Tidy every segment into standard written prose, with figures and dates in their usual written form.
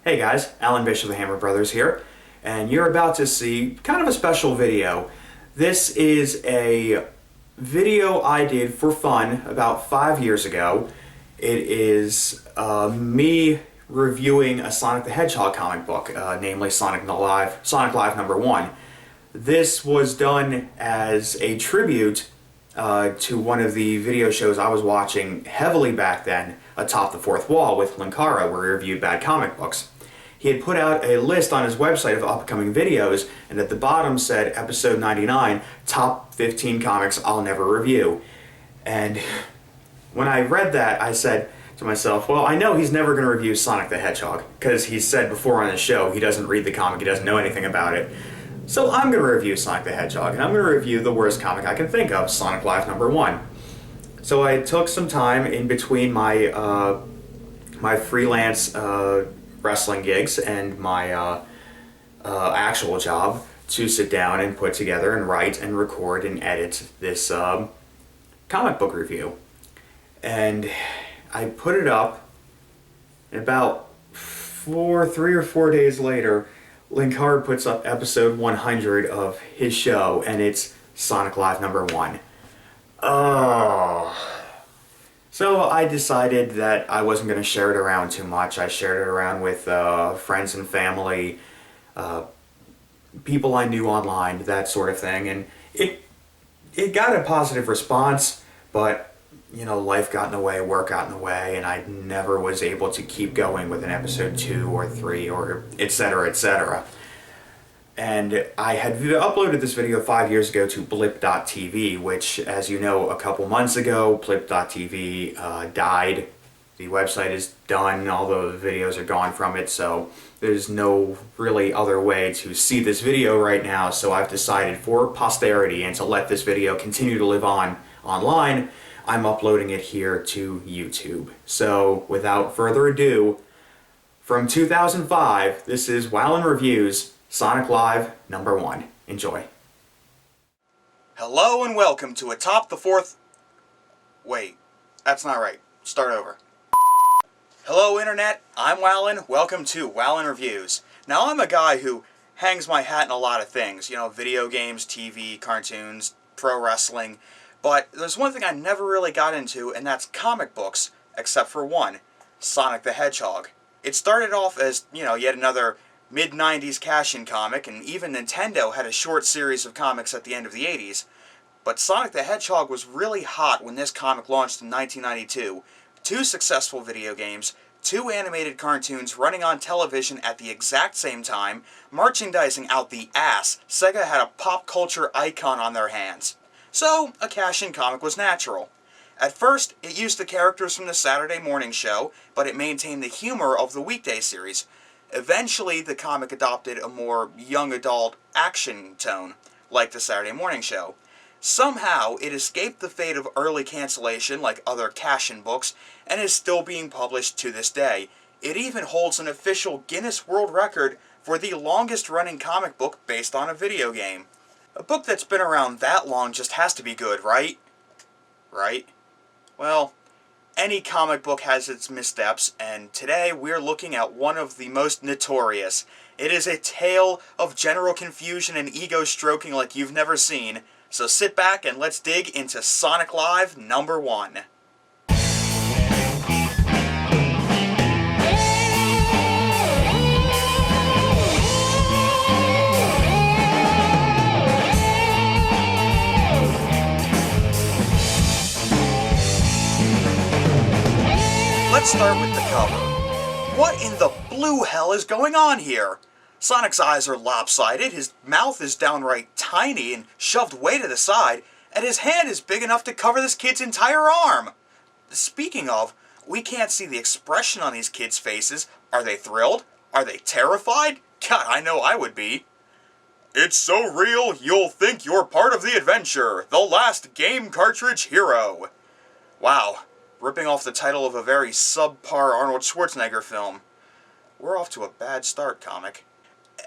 Hey guys, Alan Bishop of the Hammer Brothers here, and you're about to see kind of a special video. This is a video I did for fun about 5 years ago. It is me reviewing a Sonic the Hedgehog comic book, namely Sonic Live #1. This was done as a tribute to one of the video shows I was watching heavily back then, Atop the Fourth Wall with Linkara, where he reviewed bad comic books. He had put out a list on his website of upcoming videos, and at the bottom said episode 99, top 15 comics I'll never review. And when I read that, I said to myself, well, I know he's never going to review Sonic the Hedgehog, because he said before on the show he doesn't read the comic, he doesn't know anything about it. So I'm going to review Sonic the Hedgehog, and I'm going to review the worst comic I can think of, Sonic Live #1. So I took some time in between my my freelance wrestling gigs and my actual job to sit down and put together and write and record and edit this comic book review. And I put it up, and about 3 or 4 days later, Linkara puts up episode 100 of his show, and it's Sonic Live #1. Oh. So I decided that I wasn't going to share it around too much. I shared it around with friends and family, people I knew online, that sort of thing, and it got a positive response, but you know, life got in the way, work got in the way, and I never was able to keep going with an episode 2 or 3 or etc., etc. And I had uploaded this video 5 years ago to blip.tv, which, as you know, a couple months ago, blip.tv died. The website is done, all the videos are gone from it, so there's no really other way to see this video right now, so I've decided for posterity and to let this video continue to live on online, I'm uploading it here to YouTube. So, without further ado, from 2005, this is Walan Reviews Sonic Live #1. Enjoy. Hello and welcome to Atop the Fourth... Wait, that's not right. Start over. Hello Internet, I'm Walan. Welcome to Walan Reviews. Now I'm a guy who hangs my hat in a lot of things. You know, video games, TV, cartoons, pro wrestling. But there's one thing I never really got into, and that's comic books, except for one, Sonic the Hedgehog. It started off as, you know, yet another mid-90s cash-in comic, and even Nintendo had a short series of comics at the end of the 80s. But Sonic the Hedgehog was really hot when this comic launched in 1992. 2 successful video games, 2 animated cartoons running on television at the exact same time, merchandising out the ass. Sega had a pop culture icon on their hands. So, a cash-in comic was natural. At first, it used the characters from the Saturday morning show, but it maintained the humor of the weekday series. Eventually, the comic adopted a more young adult action tone, like the Saturday morning show. Somehow, it escaped the fate of early cancellation like other cash-in books, and is still being published to this day. It even holds an official Guinness World Record for the longest-running comic book based on a video game. A book that's been around that long just has to be good, right? Right? Well, any comic book has its missteps, and today we're looking at one of the most notorious. It is a tale of general confusion and ego-stroking like you've never seen, so sit back and let's dig into Sonic Live #1. Let's start with the cover. What in the blue hell is going on here? Sonic's eyes are lopsided, his mouth is downright tiny and shoved way to the side, and his hand is big enough to cover this kid's entire arm. Speaking of, we can't see the expression on these kids' faces. Are they thrilled? Are they terrified? God, I know I would be. It's so real, you'll think you're part of the adventure. The last game cartridge hero. Wow. Ripping off the title of a very subpar Arnold Schwarzenegger film. We're off to a bad start, comic.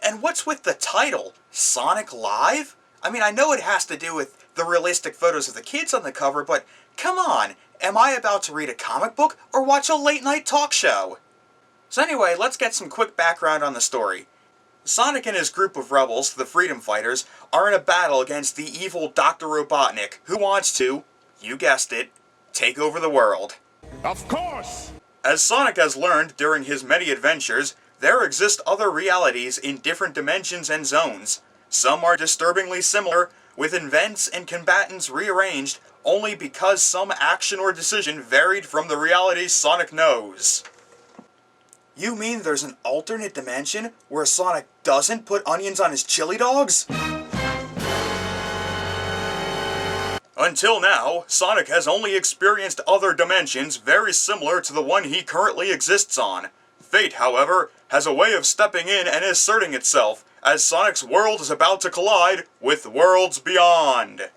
And what's with the title? Sonic Live? I mean, I know it has to do with the realistic photos of the kids on the cover, but come on, am I about to read a comic book or watch a late-night talk show? So anyway, let's get some quick background on the story. Sonic and his group of rebels, the Freedom Fighters, are in a battle against the evil Dr. Robotnik, who wants to, you guessed it, take over the world. Of course! As Sonic has learned during his many adventures, there exist other realities in different dimensions and zones. Some are disturbingly similar, with events and combatants rearranged only because some action or decision varied from the reality Sonic knows. You mean there's an alternate dimension where Sonic doesn't put onions on his chili dogs? Until now, Sonic has only experienced other dimensions very similar to the one he currently exists on. Fate, however, has a way of stepping in and asserting itself, as Sonic's world is about to collide with worlds beyond.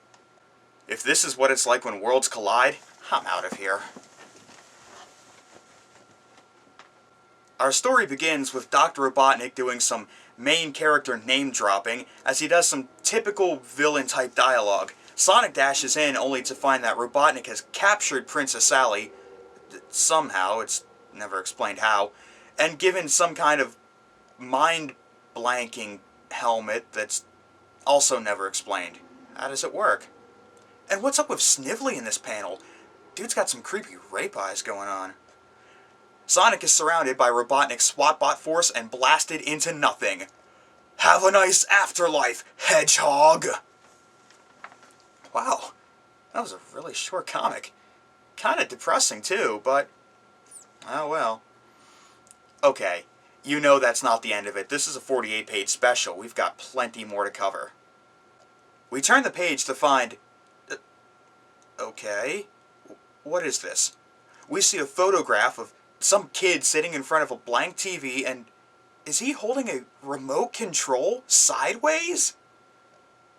If this is what it's like when worlds collide, I'm out of here. Our story begins with Dr. Robotnik doing some main character name-dropping as he does some typical villain-type dialogue. Sonic dashes in only to find that Robotnik has captured Princess Sally, somehow, it's never explained how, and given some kind of mind-blanking helmet that's also never explained. How does it work? And what's up with Snively in this panel? Dude's got some creepy rape eyes going on. Sonic is surrounded by Robotnik's SWAT-bot force and blasted into nothing. Have a nice afterlife, Hedgehog! Wow, that was a really short comic. Kinda depressing too, but oh well. Okay, you know that's not the end of it. This is a 48-page special. We've got plenty more to cover. We turn the page to find... okay, what is this? We see a photograph of some kid sitting in front of a blank TV, and is he holding a remote control sideways?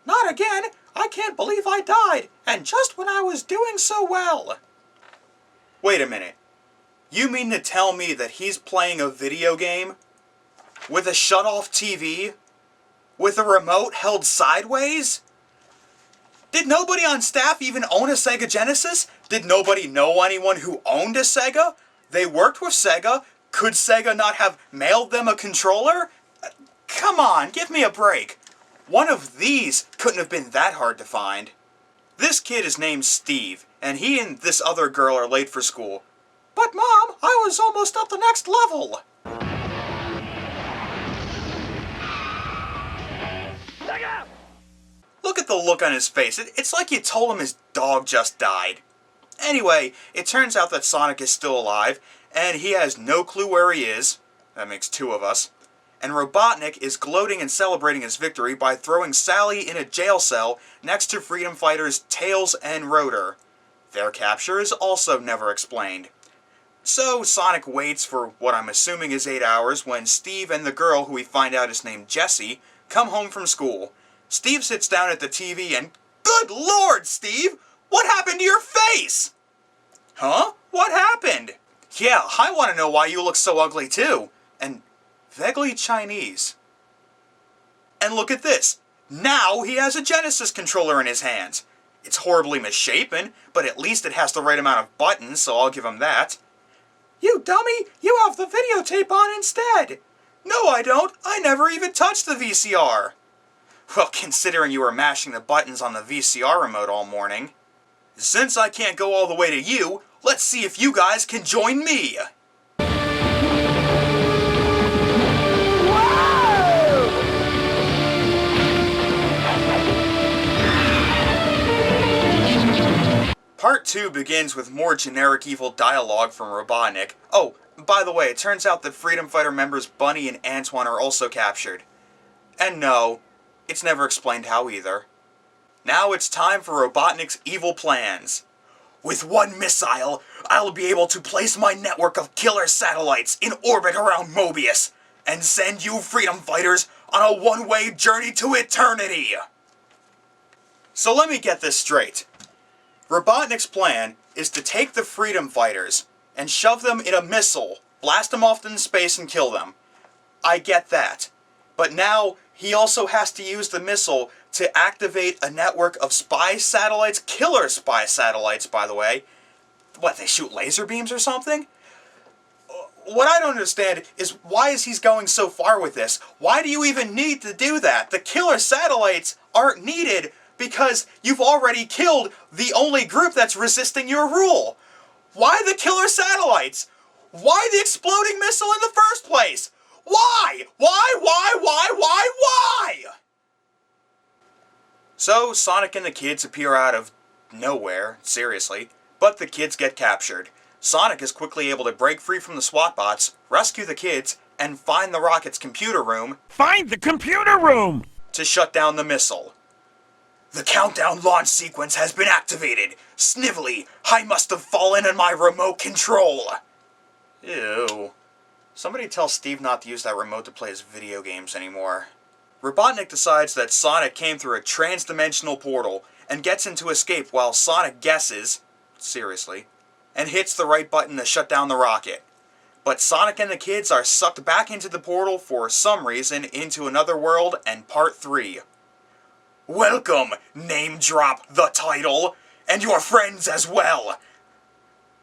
Not again! I can't believe I died, and just when I was doing so well! Wait a minute. You mean to tell me that he's playing a video game? With a shut-off TV? With a remote held sideways? Did nobody on staff even own a Sega Genesis? Did nobody know anyone who owned a Sega? They worked with Sega. Could Sega not have mailed them a controller? Come on, give me a break. One of these couldn't have been that hard to find. This kid is named Steve, and he and this other girl are late for school. But Mom, I was almost at the next level. Look at the look on his face. It's like you told him his dog just died. Anyway, it turns out that Sonic is still alive, and he has no clue where he is. That makes two of us. And Robotnik is gloating and celebrating his victory by throwing Sally in a jail cell next to Freedom Fighters Tails and Rotor. Their capture is also never explained. So Sonic waits for what I'm assuming is 8 hours when Steve and the girl, who we find out is named Jessie, come home from school. Steve sits down at the TV and... Good Lord, Steve! What happened to your face? Huh? What happened? Yeah, I want to know why you look so ugly too. And vaguely Chinese. And look at this. Now he has a Genesis controller in his hands. It's horribly misshapen, but at least it has the right amount of buttons, so I'll give him that. You dummy! You have the videotape on instead! No, I don't. I never even touched the VCR. Well, considering you were mashing the buttons on the VCR remote all morning. Since I can't go all the way to you, let's see if you guys can join me! Part 2 begins with more generic evil dialogue from Robotnik. Oh, by the way, it turns out that Freedom Fighter members Bunny and Antoine are also captured. And no, it's never explained how either. Now it's time for Robotnik's evil plans. With one missile, I'll be able to place my network of killer satellites in orbit around Mobius, and send you Freedom Fighters on a one-way journey to eternity! So let me get this straight. Robotnik's plan is to take the Freedom Fighters and shove them in a missile, blast them off into space and kill them. I get that. But now he also has to use the missile to activate a network of spy satellites, killer spy satellites, by the way. What, they shoot laser beams or something? what I don't understand is why is he going so far with this? Why do you even need to do that? The killer satellites aren't needed because you've already killed the only group that's resisting your rule. Why the killer satellites? Why the exploding missile in the first place? Why? Why? So, Sonic and the kids appear out of nowhere, seriously, but the kids get captured. Sonic is quickly able to break free from the SWAT bots, rescue the kids, and find the rocket's computer room. Find the computer room! To shut down the missile. The countdown launch sequence has been activated. Snively, I must have fallen in my remote control. Ew. Somebody tell Steve not to use that remote to play his video games anymore. Robotnik decides that Sonic came through a trans-dimensional portal and gets him to escape while Sonic guesses, seriously, and hits the right button to shut down the rocket. But Sonic and the kids are sucked back into the portal for some reason into another world and part 3. Welcome, name drop the title, and your friends as well.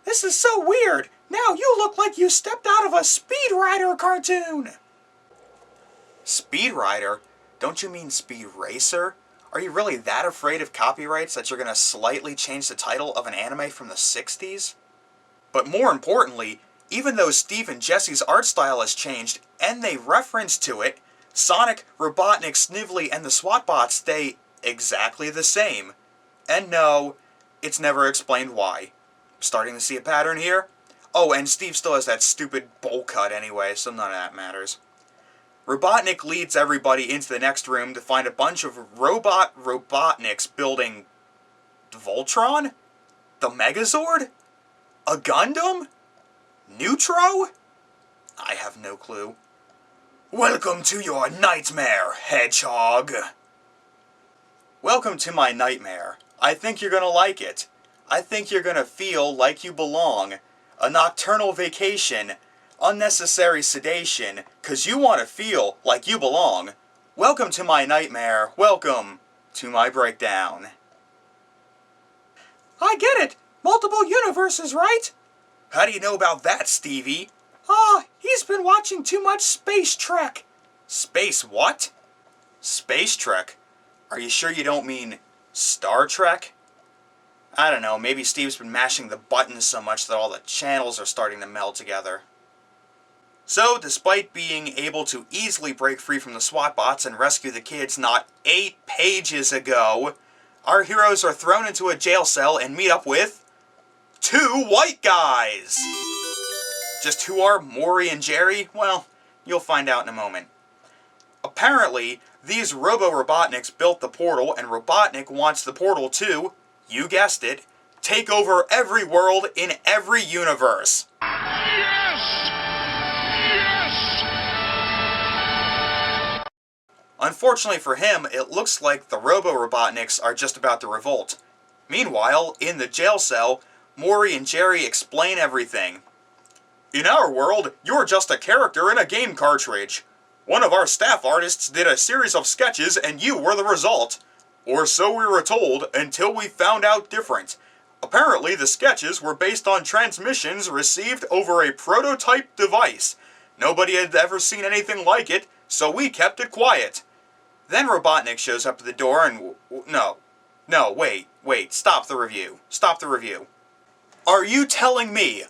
This is so weird. Now you look like you stepped out of a Speed Rider cartoon. Speed Rider? Don't you mean Speed Racer? Are you really that afraid of copyrights that you're going to slightly change the title of an anime from the 60s? But more importantly, even though Steve and Jesse's art style has changed, and they reference to it, Sonic, Robotnik, Snively, and the SWAT bots stay exactly the same. And no, it's never explained why. Starting to see a pattern here? Oh, and Steve still has that stupid bowl cut anyway, so none of that matters. Robotnik leads everybody into the next room to find a bunch of Robotniks building Voltron? The Megazord? A Gundam? Neutro? I have no clue. Welcome to your nightmare, Hedgehog. Welcome to my nightmare. I think you're gonna like it. I think you're gonna feel like you belong. A nocturnal vacation. Unnecessary sedation, 'cause you want to feel like you belong. Welcome to my nightmare. Welcome to my breakdown. I get it. Multiple universes, right? How do you know about that, Stevie? He's been watching too much Space Trek. Space what? Space Trek? Are you sure you don't mean Star Trek? I don't know, maybe Steve's been mashing the buttons so much that all the channels are starting to meld together. So, despite being able to easily break free from the SWAT bots and rescue the kids not 8 pages ago, our heroes are thrown into a jail cell and meet up with 2 white guys! Just who are Maury and Jerry? Well, you'll find out in a moment. Apparently, these Robo-Robotniks built the portal, and Robotnik wants the portal to, you guessed it, take over every world in every universe. Unfortunately for him, it looks like the Robo-Robotniks are just about to revolt. Meanwhile, in the jail cell, Maury and Jerry explain everything. In our world, you're just a character in a game cartridge. One of our staff artists did a series of sketches and you were the result. Or so we were told, until we found out different. Apparently, the sketches were based on transmissions received over a prototype device. Nobody had ever seen anything like it, so we kept it quiet. Then Robotnik shows up at the door and... No, wait, stop the review. Stop the review. Are you telling me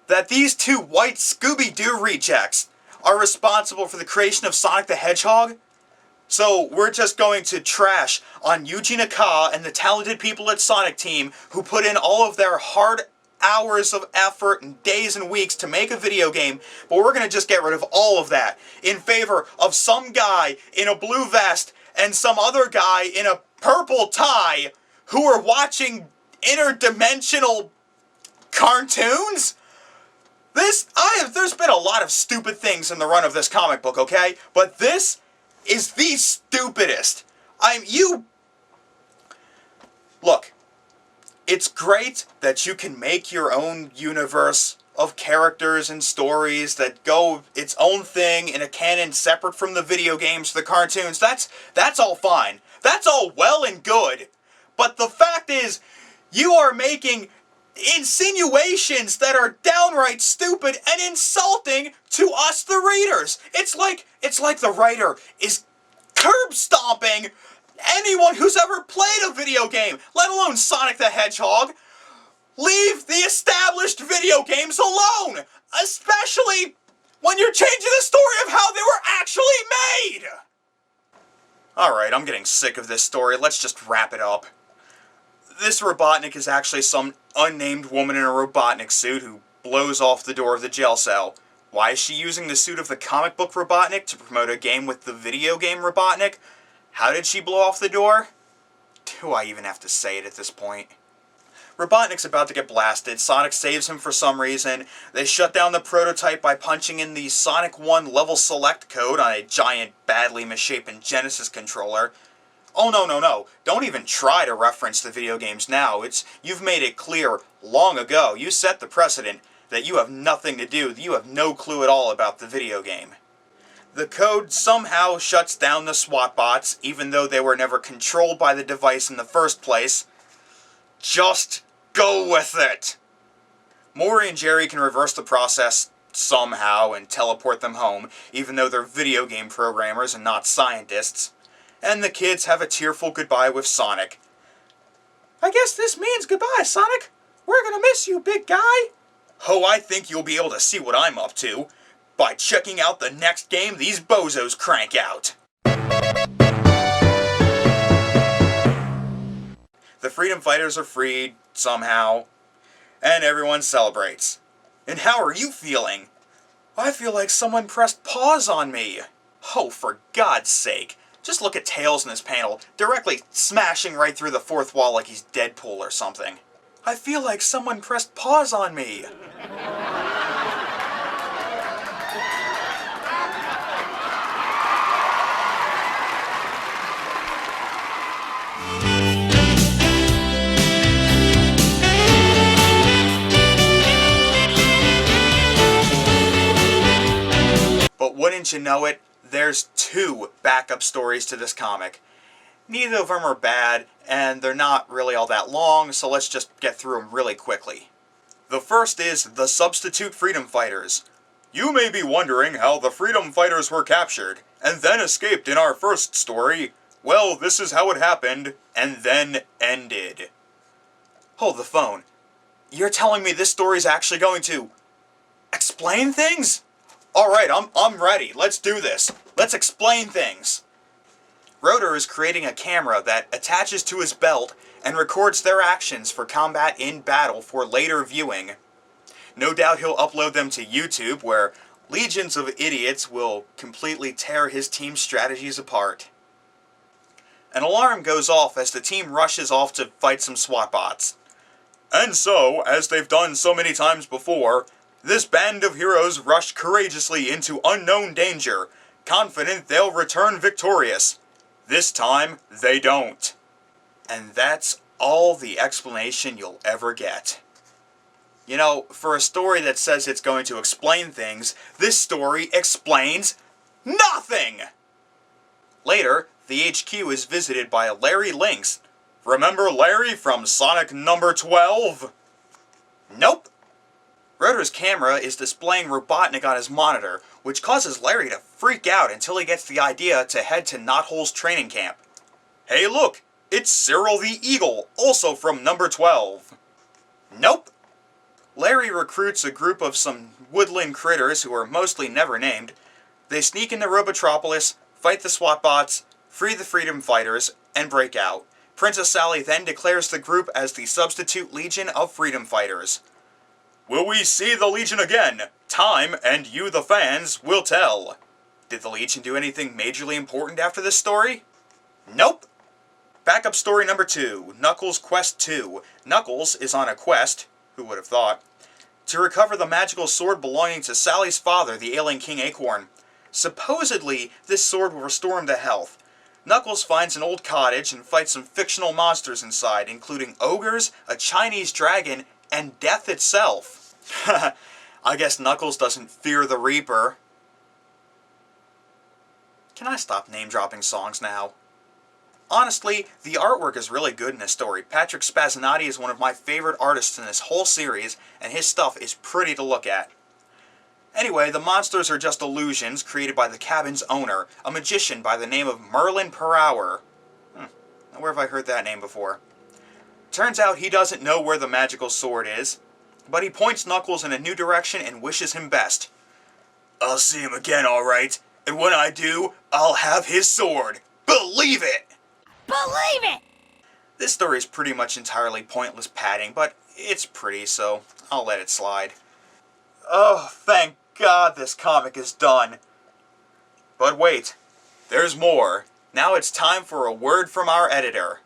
that these 2 white Scooby-Doo rejects are responsible for the creation of Sonic the Hedgehog? So we're just going to trash on Yuji Naka and the talented people at Sonic Team who put in all of their hard hours of effort and days and weeks to make a video game, but we're going to just get rid of all of that in favor of some guy in a blue vest and some other guy in a purple tie who are watching interdimensional cartoons? There's been a lot of stupid things in the run of this comic book, okay? But this is the stupidest. Look, it's great that you can make your own universe of characters and stories that go its own thing in a canon separate from the video games, the cartoons. That's all fine. That's all well and good. But the fact is, you are making insinuations that are downright stupid and insulting to us, the readers. It's like the writer is curb stomping anyone who's ever played a video game, let alone Sonic the Hedgehog. Leave the established video games alone, especially when you're changing the story of how they were actually made. Alright, I'm getting sick of this story. Let's just wrap it up. This Robotnik is actually some unnamed woman in a Robotnik suit who blows off the door of the jail cell. Why is she using the suit of the comic book Robotnik to promote a game with the video game Robotnik? How did she blow off the door? Do I even have to say it at this point? Robotnik's about to get blasted. Sonic saves him for some reason. They shut down the prototype by punching in the Sonic 1 level select code on a giant, badly misshapen Genesis controller. Oh no. Don't even try to reference the video games now. You've made it clear long ago. You set the precedent that you have nothing to do, that you have no clue at all about the video game. The code somehow shuts down the SWAT bots, even though they were never controlled by the device in the first place. Just go with it! Maury and Jerry can reverse the process somehow and teleport them home, even though they're video game programmers and not scientists. And the kids have a tearful goodbye with Sonic. I guess this means goodbye, Sonic. We're gonna miss you, big guy. Oh, I think you'll be able to see what I'm up to by checking out the next game these bozos crank out. The Freedom Fighters are freed, somehow, and everyone celebrates. And how are you feeling? I feel like someone pressed pause on me. Oh, for God's sake. Just look at Tails in this panel, directly smashing right through the fourth wall like he's Deadpool or something. I feel like someone pressed pause on me. But wouldn't you know it, there's 2 backup stories to this comic. Neither of them are bad, and they're not really all that long, so let's just get through them really quickly. The first is The Substitute Freedom Fighters. You may be wondering how the Freedom Fighters were captured, and then escaped in our first story. Well, this is how it happened, and then ended. Hold the phone. You're telling me this story's actually going to explain things? Alright, I'm ready. Let's do this. Let's explain things. Rotor is creating a camera that attaches to his belt and records their actions for combat in battle for later viewing. No doubt he'll upload them to YouTube, where legions of idiots will completely tear his team's strategies apart. An alarm goes off as the team rushes off to fight some SWAT bots. And so, as they've done so many times before, this band of heroes rush courageously into unknown danger, confident they'll return victorious. This time, they don't. And that's all the explanation you'll ever get. You know, for a story that says it's going to explain things, this story explains nothing! Later, the HQ is visited by Larry Lynx. Remember Larry from Sonic number 12? Nope. Rotor's camera is displaying Robotnik on his monitor, which causes Larry to freak out until he gets the idea to head to Knothole's training camp. Hey look, it's Cyril the Eagle, also from number 12. Nope. Larry recruits a group of some woodland critters who are mostly never named. They sneak into Robotropolis, fight the SWAT bots, free the Freedom Fighters, and break out. Princess Sally then declares the group as the Substitute Legion of Freedom Fighters. Will we see the Legion again? Time, and you the fans, will tell. Did the Legion do anything majorly important after this story? Nope. Backup story number 2, Knuckles' Quest 2. Knuckles is on a quest, who would have thought, to recover the magical sword belonging to Sally's father, the ailing King Acorn. Supposedly, this sword will restore him to health. Knuckles finds an old cottage and fights some fictional monsters inside, including ogres, a Chinese dragon, and death itself. I guess Knuckles doesn't fear the Reaper. Can I stop name-dropping songs now? Honestly, the artwork is really good in this story. Patrick Spazinati is one of my favorite artists in this whole series, and his stuff is pretty to look at. Anyway, the monsters are just illusions created by the cabin's owner, a magician by the name of Merlin Per Hour. Where have I heard that name before? Turns out he doesn't know where the magical sword is, but he points Knuckles in a new direction and wishes him best. I'll see him again, alright, and when I do, I'll have his sword. Believe it! Believe it! This story is pretty much entirely pointless padding, but it's pretty, so I'll let it slide. Oh, thank God this comic is done. But wait, there's more. Now it's time for a word from our editor.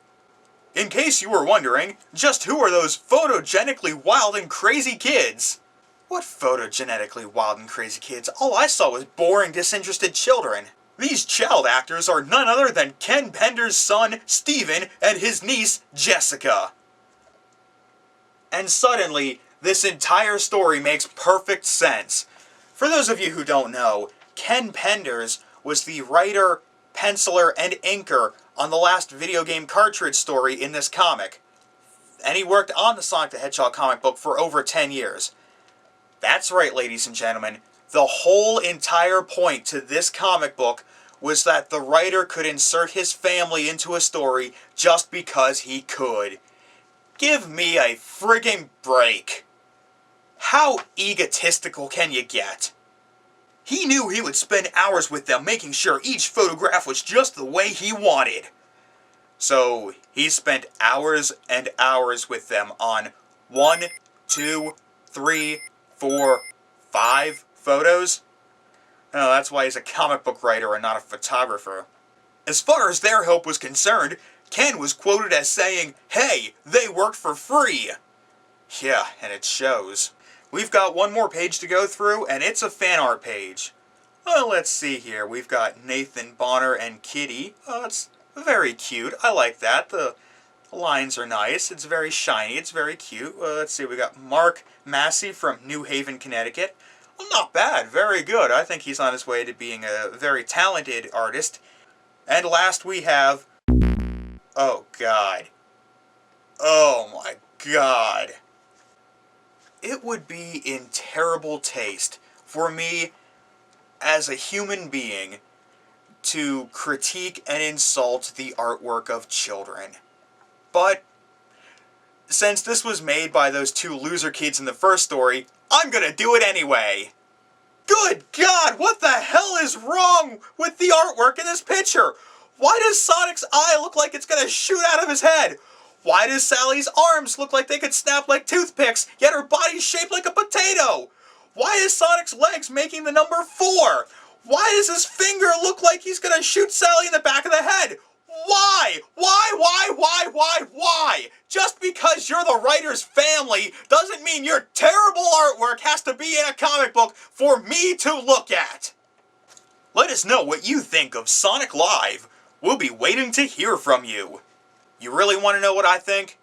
In case you were wondering, just who are those photogenically wild and crazy kids? What photogenetically wild and crazy kids? All I saw was boring, disinterested children. These child actors are none other than Ken Pender's son, Steven, and his niece, Jessica. And suddenly, this entire story makes perfect sense. For those of you who don't know, Ken Penders was the writer, penciler, and inker on the last video game cartridge story in this comic. And he worked on the Sonic the Hedgehog comic book for over 10 years. That's right, ladies and gentlemen. The whole entire point to this comic book was that the writer could insert his family into a story just because he could. Give me a frigging break. How egotistical can you get? He knew he would spend hours with them making sure each photograph was just the way he wanted. So he spent hours and hours with them on 1, 2, 3, 4, 5 photos. Oh, that's why he's a comic book writer and not a photographer. As far as their help was concerned, Ken was quoted as saying, "Hey, they worked for free." Yeah, and it shows. We've got one more page to go through, and it's a fan art page. Well, let's see here. We've got Nathan Bonner and Kitty. Oh, it's very cute. I like that. The lines are nice. It's very shiny. It's very cute. Let's see. We got Mark Massey from New Haven, Connecticut. Well, not bad. Very good. I think he's on his way to being a very talented artist. And last we have... Oh, God. Oh, my God. It would be in terrible taste for me, as a human being, to critique and insult the artwork of children. But, since this was made by those two loser kids in the first story, I'm gonna do it anyway! Good God, what the hell is wrong with the artwork in this picture? Why does Sonic's eye look like it's gonna shoot out of his head? Why does Sally's arms look like they could snap like toothpicks, yet her body's shaped like a potato? Why is Sonic's legs making the number 4? Why does his finger look like he's gonna shoot Sally in the back of the head? Why? Why? Just because you're the writer's family doesn't mean your terrible artwork has to be in a comic book for me to look at. Let us know what you think of Sonic Live. We'll be waiting to hear from you. You really want to know what I think?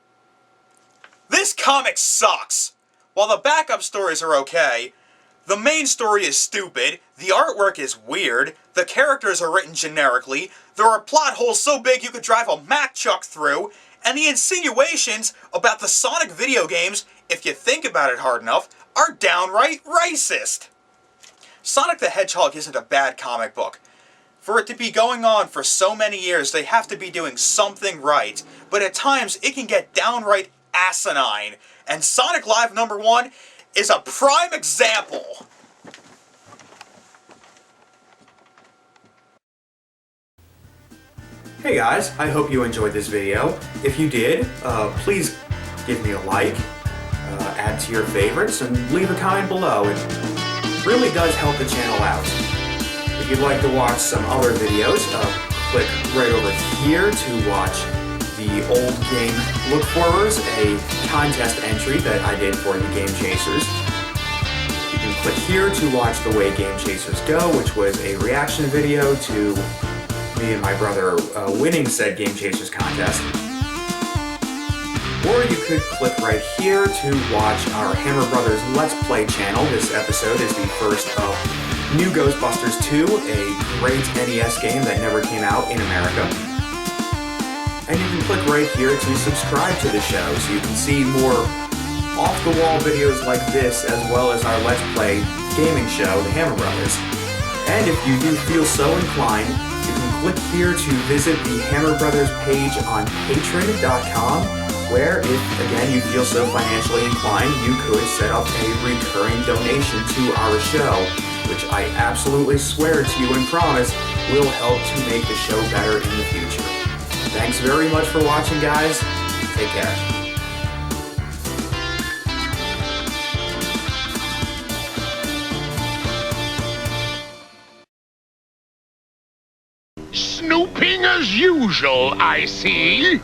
This comic sucks! While the backup stories are okay, the main story is stupid, the artwork is weird, the characters are written generically, there are plot holes so big you could drive a Mack truck through, and the insinuations about the Sonic video games, if you think about it hard enough, are downright racist. Sonic the Hedgehog isn't a bad comic book. For it to be going on for so many years, they have to be doing something right, but at times it can get downright asinine, and Sonic Live #1 is a prime example. Hey guys, I hope you enjoyed this video. If you did, please give me a like, add to your favorites, and leave a comment below. It really does help the channel out. If you'd like to watch some other videos, click right over here to watch the old game Look Forwards, a contest entry that I did for the Game Chasers. You can click here to watch The Way Game Chasers Go, which was a reaction video to me and my brother winning said Game Chasers contest. Or you could click right here to watch our Hammer Brothers Let's Play channel. This episode is the first of New Ghostbusters 2, a great NES game that never came out in America. And you can click right here to subscribe to the show so you can see more off-the-wall videos like this, as well as our Let's Play gaming show, The Hammer Brothers. And if you do feel so inclined, you can click here to visit the Hammer Brothers page on patreon.com, where if, again, you feel so financially inclined, you could set up a recurring donation to our show, which I absolutely swear to you and promise will help to make the show better in the future. Thanks very much for watching, guys. Take care. Snooping as usual, I see.